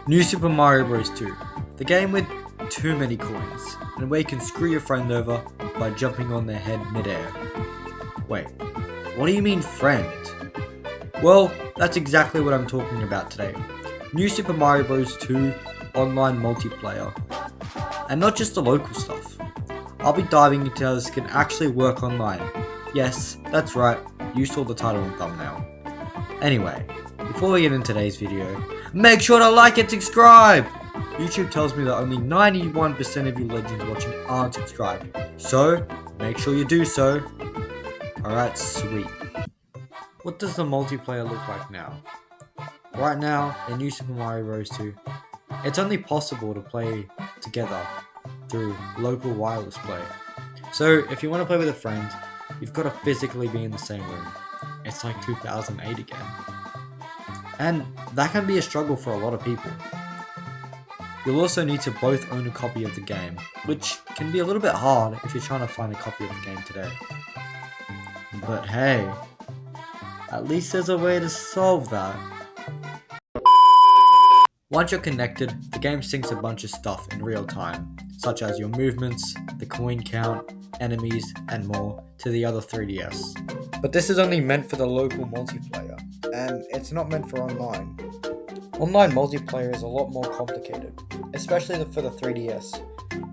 New Super Mario Bros. 2, the game with too many coins, and where you can screw your friend over by jumping on their head midair. Wait, what do you mean friend? Well, that's exactly what I'm talking about today. New Super Mario Bros. 2 online multiplayer. And not just the local stuff. I'll be diving into how this can actually work online. Yes, that's right, you saw the title and thumbnail. Anyway, before we get into today's video, make sure to like and subscribe! YouTube tells me that only 91% of you legends watching aren't subscribed, so make sure you do so. Alright, sweet. What does the multiplayer look like now? Right now, in New Super Mario Bros. 2, it's only possible to play together through local wireless play. So if you want to play with a friend, you've got to physically be in the same room. It's like 2008 again. And that can be a struggle for a lot of people. You'll also need to both own a copy of the game, which can be a little bit hard if you're trying to find a copy of the game today. But hey, at least there's a way to solve that. Once you're connected, the game syncs a bunch of stuff in real time, such as your movements, the coin count, enemies, and more, to the other 3DS. But this is only meant for the local multiplayer, and it's not meant for online. Online multiplayer is a lot more complicated, especially for the 3DS.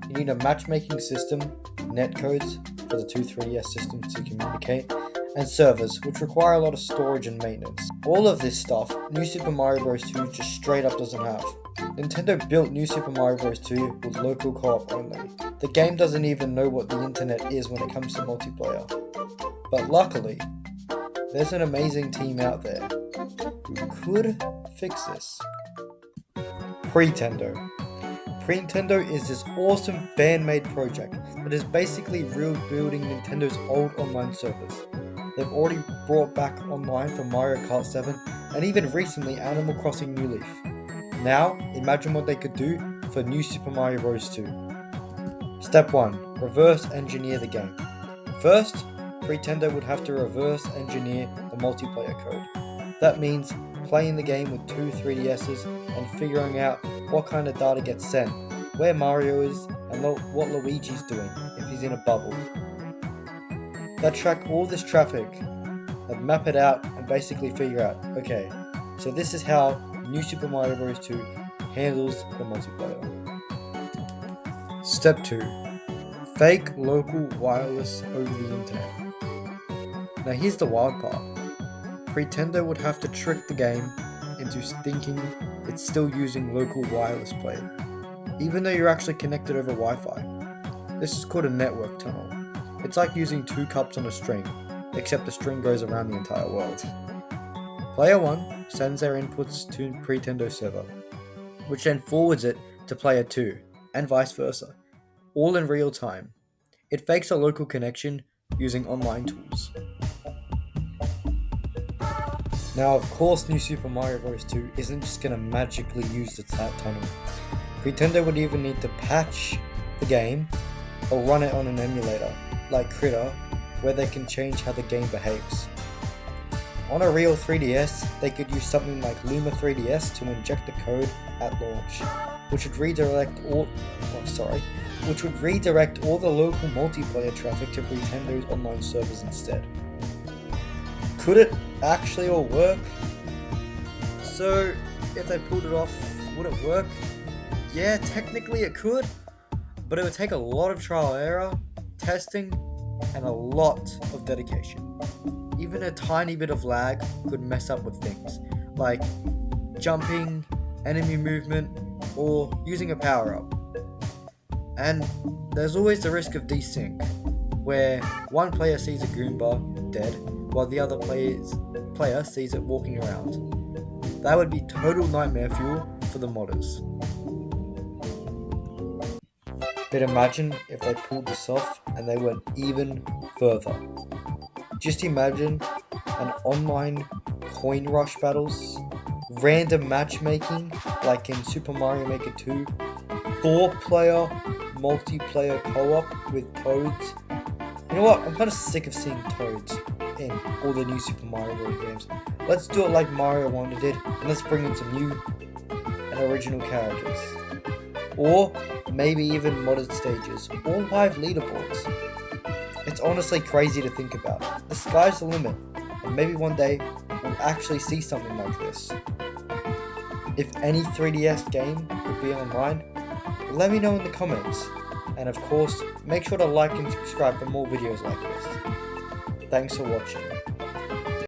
You need a matchmaking system, netcodes for the two 3DS systems to communicate, and servers, which require a lot of storage and maintenance. All of this stuff, New Super Mario Bros. 2 just straight up doesn't have. Nintendo built New Super Mario Bros. 2 with local co-op only. The game doesn't even know what the internet is when it comes to multiplayer. But luckily, there's an amazing team out there who could fix this. Pretendo. Pretendo is this awesome fan-made project that is basically rebuilding Nintendo's old online servers. They've already brought back online for Mario Kart 7 and even recently Animal Crossing New Leaf. Now, imagine what they could do for New Super Mario Bros. 2. Step 1. Reverse engineer the game. First, Pretendo would have to reverse engineer the multiplayer code. That means playing the game with two 3DSs and figuring out what kind of data gets sent, where Mario is, and what Luigi's doing if he's in a bubble. That track all this traffic, that map it out and basically figure out, okay, so this is how New Super Mario Bros. 2 handles the multiplayer. Step 2. Fake local wireless over the internet. Now here's the wild part. Pretendo would have to trick the game into thinking it's still using local wireless play, even though you're actually connected over Wi-Fi. This is called a network tunnel. It's like using two cups on a string, except the string goes around the entire world. Player 1 sends their inputs to Pretendo server, which then forwards it to Player 2, and vice versa, all in real time. It fakes a local connection using online tools. Now, of course, New Super Mario Bros. 2 isn't just going to magically use the tunnel. Pretendo would even need to patch the game or run it on an emulator, like Critter, where they can change how the game behaves. On a real 3DS, they could use something like Luma 3DS to inject the code at launch, which would redirect all the local multiplayer traffic to Pretendo's online servers instead. Could it actually all work? So, if they pulled it off, would it work? Yeah, technically it could, but it would take a lot of trial and error, testing, and a lot of dedication. Even a tiny bit of lag could mess up with things, like jumping, enemy movement, or using a power-up. And there's always the risk of desync, where one player sees a Goomba dead, while the other player sees it walking around. That would be total nightmare fuel for the modders. But imagine if they pulled this off and they went even further. Just imagine an online coin rush battles, random matchmaking like in Super Mario Maker 2, 4-player multiplayer co-op with Toads. You know what? I'm kind of sick of seeing Toads in all the new Super Mario Bros. Games. Let's do it like Mario Wonder did, and let's bring in some new and and original characters. Or maybe even modded stages or live leaderboards. It's honestly crazy to think about. The sky's the limit, and maybe one day we'll actually see something like this. If any 3DS game could be online, let me know in the comments. And of course, make sure to like and subscribe for more videos like this. Thanks for watching.